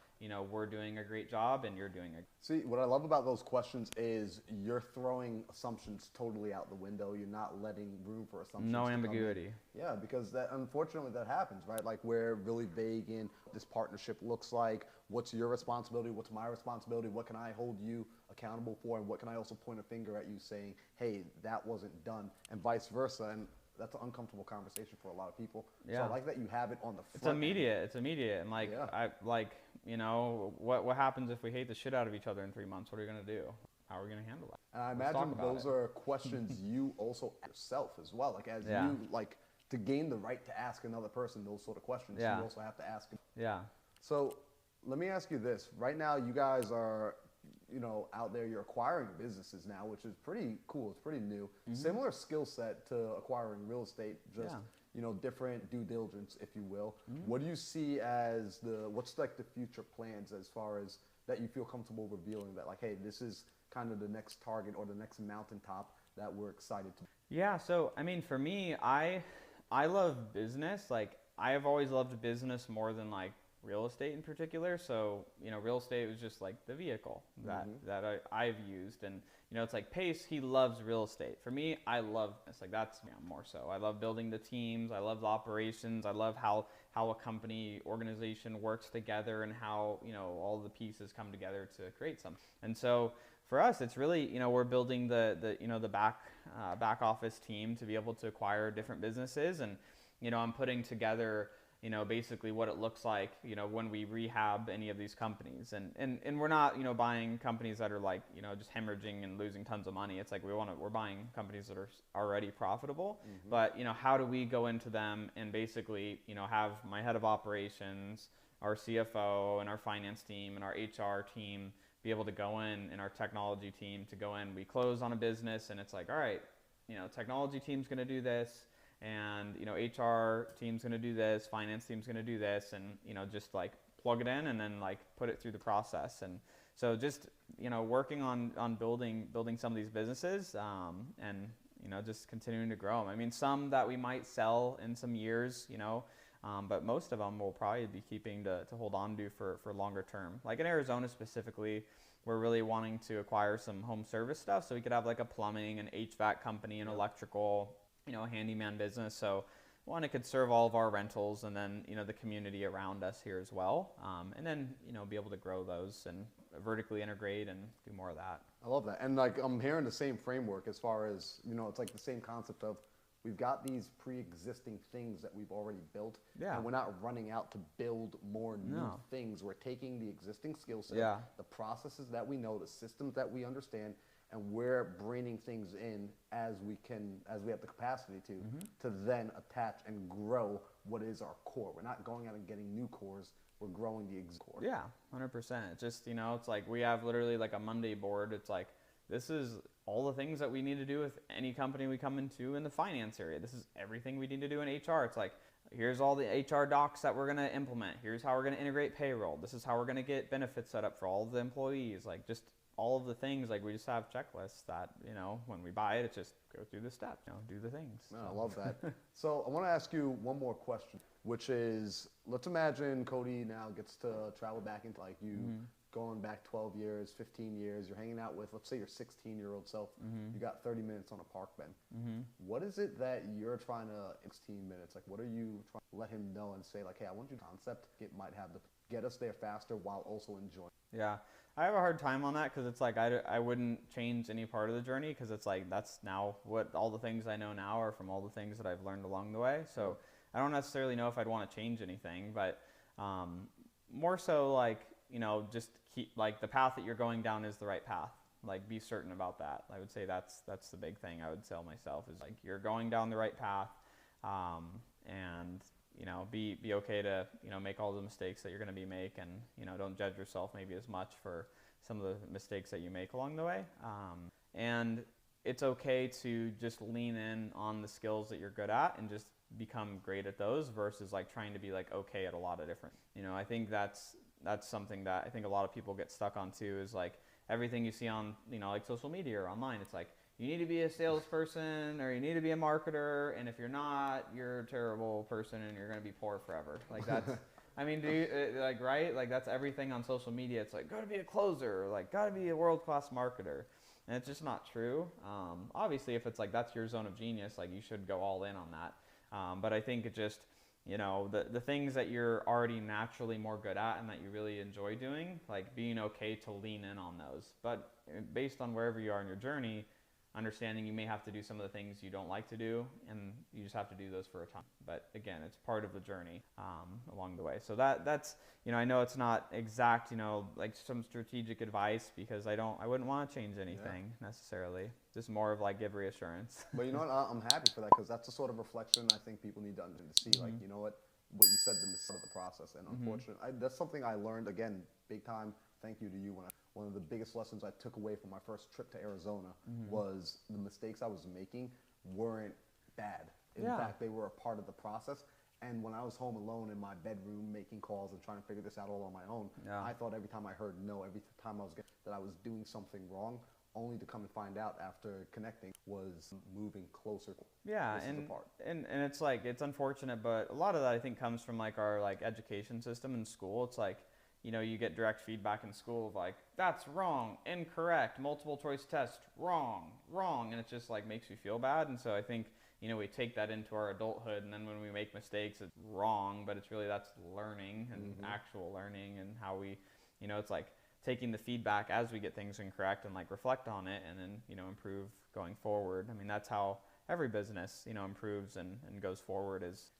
we're doing a great job and you're doing a... See, what I love about those questions is you're throwing assumptions totally out the window. You're not letting room for assumptions. No ambiguity. Yeah, because that unfortunately that happens, right? Like we're really vague in what this partnership looks like. What's your responsibility? What's my responsibility? What can I hold you accountable for? And what can I also point a finger at you saying, hey, that wasn't done, and vice versa. And that's an uncomfortable conversation for a lot of people. Yeah. So I like that you have it on the front. It's immediate. It's immediate. And like, what happens if we hate the shit out of each other in 3 months? What are you going to do? How are we going to handle that? And I imagine those are questions you also ask yourself as well. Like as you like to gain the right to ask another person those sort of questions, you also have to ask them. Yeah. So let me ask you this. Right now you guys are out there, you're acquiring businesses now, which is pretty cool. It's pretty new. Similar skill set to acquiring real estate, just, different due diligence, if you will. What do you see as what's like the future plans as far as that you feel comfortable revealing that like, hey, this is kind of the next target or the next mountaintop that we're excited to? Yeah. So, I mean, for me, I love business. Like I have always loved business more than like real estate in particular. So, real estate was just like the vehicle that I've used. And, it's like Pace, he loves real estate. For me, I love this. Like that's more so. I love building the teams. I love the operations. I love how a company organization works together and how, all the pieces come together to create something. And so for us, it's really, we're building the back office team to be able to acquire different businesses. And, I'm putting together basically what it looks like, when we rehab any of these companies. And we're not, buying companies that are like, just hemorrhaging and losing tons of money. It's like we're buying companies that are already profitable. But, how do we go into them and basically, have my head of operations, our CFO and our finance team and our HR team be able to go in, and our technology team to go in. We close on a business and it's like, all right, technology team's going to do this. And, HR team's going to do this, finance team's going to do this, and, just like plug it in and then like put it through the process. And so just, working on building some of these businesses, and, just continuing to grow them. I mean, some that we might sell in some years, but most of them we'll probably be keeping to hold on to for longer term. Like in Arizona specifically, we're really wanting to acquire some home service stuff. So we could have like a plumbing and HVAC company and electrical, a handyman business. So one, it could serve all of our rentals and then, the community around us here as well. And then, be able to grow those and vertically integrate and do more of that. I love that. And like, I'm hearing the same framework as far as, it's like the same concept of we've got these pre-existing things that we've already built. Yeah. And we're not running out to build more new things. We're taking the existing skill set, the processes that we know, the systems that we understand, and we're bringing things in as we have the capacity to then attach and grow what is our core. We're not going out and getting new cores. We're growing the core. Yeah, 100%. It's just, it's like we have literally like a Monday board. It's like, this is all the things that we need to do with any company we come into in the finance area. This is everything we need to do in HR. It's like, here's all the HR docs that we're going to implement. Here's how we're going to integrate payroll. This is how we're going to get benefits set up for all of the employees. Like, just all of the things. Like, we just have checklists that, when we buy it, it's just go through the steps, do the things. No, I love that. So I want to ask you one more question, which is, let's imagine Cody now gets to travel back into like you going back 12 years, 15 years, you're hanging out with, let's say your 16-year-old self, you got 30 minutes on a park bench. What is it that you're trying to, 16 minutes, like what are you trying to let him know and say like, hey, I want you to concept, it might have to get us there faster while also enjoying. Yeah, I have a hard time on that because it's like I wouldn't change any part of the journey because it's like that's now what all the things I know now are from all the things that I've learned along the way. So I don't necessarily know if I'd want to change anything, but more so like, just keep like the path that you're going down is the right path. Like be certain about that. I would say that's the big thing I would tell myself is like you're going down the right path, and be okay to make all the mistakes that you're going to be make, and don't judge yourself maybe as much for some of the mistakes that you make along the way. And it's okay to just lean in on the skills that you're good at and just become great at those versus like trying to be like okay at a lot of different. I think that's something that I think a lot of people get stuck on too, is like everything you see on like social media or online. It's like you need to be a salesperson or you need to be a marketer, and if you're not, you're a terrible person and you're going to be poor forever. Like that's I mean, do you like right? Like that's everything on social media. It's like gotta be a closer, or like gotta be a world-class marketer. And it's just not true. Obviously, if it's like that's your zone of genius, like you should go all in on that. But I think it just, the things that you're already naturally more good at and that you really enjoy doing, like being okay to lean in on those. But based on wherever you are in your journey, understanding you may have to do some of the things you don't like to do, and you just have to do those for a time. But again, it's part of the journey along the way. So that's I know it's not exact, like some strategic advice, because I wouldn't want to change anything necessarily. Just more of like give reassurance. But you know what? I'm happy for that, because that's the sort of reflection I think people need to see. Like, you know what you said, the mistake of the process. And unfortunately, that's something I learned, again, big time. Thank you to you. One of the biggest lessons I took away from my first trip to Arizona was the mistakes I was making weren't bad. In fact, they were a part of the process. And when I was home alone in my bedroom making calls and trying to figure this out all on my own, I thought every time I heard no, every time I was that I was doing something wrong, only to come and find out after connecting was moving closer. Yeah, and it's like, it's unfortunate, but a lot of that I think comes from like our like education system in school. It's like, you get direct feedback in school of like, that's wrong, incorrect, multiple choice test, wrong, and it just like makes you feel bad. And so I think, we take that into our adulthood, and then when we make mistakes, it's wrong, but it's really, that's learning and actual learning, and how we, it's like taking the feedback as we get things incorrect and like reflect on it, and then, improve going forward. I mean, that's how every business, improves and goes forward, is,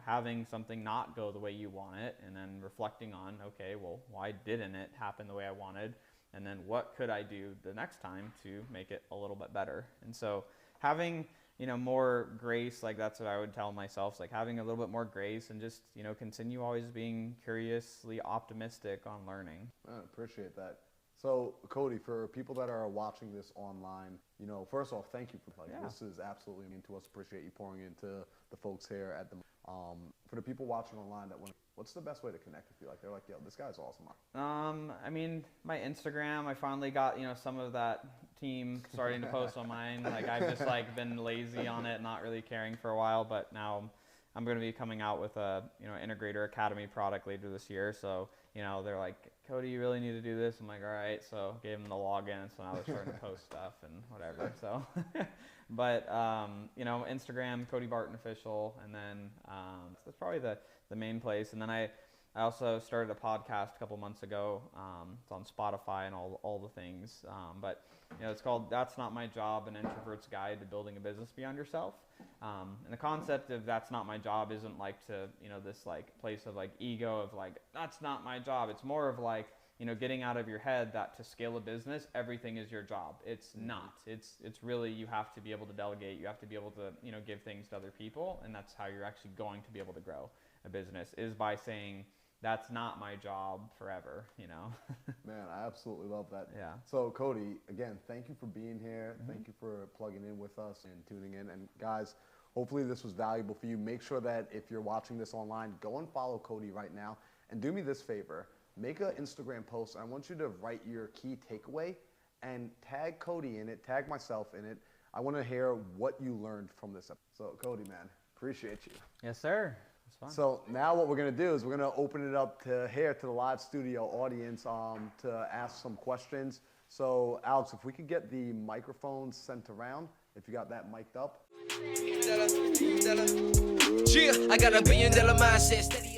having something not go the way you want it, and then reflecting on, okay, well, why didn't it happen the way I wanted? And then what could I do the next time to make it a little bit better? And so having, more grace, like that's what I would tell myself, like having a little bit more grace, and just, continue always being curiously optimistic on learning. I appreciate that. So, Cody, for people that are watching this online, first off, thank you for this is absolutely mean to us. Appreciate you pouring into the folks here at the. For the people watching online what's the best way to connect with you? Like they're like, yo, this guy's awesome. I mean, my Instagram, I finally got some of that team starting to post on mine. Like I've just like been lazy on it, not really caring for a while, but now I'm going to be coming out with a Integrator Academy product later this year. So they're like, Cody, you really need to do this. I'm like, all right. So gave them the login. So now they're starting to post stuff and whatever. So, but, Instagram, Cody Barton Official. And then that's probably the main place. And then I also started a podcast a couple months ago. It's on Spotify and all the things. But, it's called That's Not My Job, An Introvert's Guide to Building a Business Beyond Yourself. And the concept of that's not my job isn't like to, this like place of like ego of like, that's not my job. It's more of like, getting out of your head that to scale a business, everything is your job. It's not. It's really, you have to be able to delegate. You have to be able to, give things to other people. And that's how you're actually going to be able to grow a business, is by saying, that's not my job forever, Man, I absolutely love that. Yeah. So Cody, again, thank you for being here. Thank you for plugging in with us and tuning in. And guys, hopefully this was valuable for you. Make sure that if you're watching this online, go and follow Cody right now. And do me this favor, make an Instagram post. I want you to write your key takeaway and tag Cody in it, tag myself in it. I want to hear what you learned from this episode. So Cody, man, appreciate you. Yes, sir. It's fun. So now what we're going to do is we're going to open it up to the live studio audience to ask some questions. So Alex, if we could get the microphones sent around, if you got that mic'd up. I got $1 billion mindset.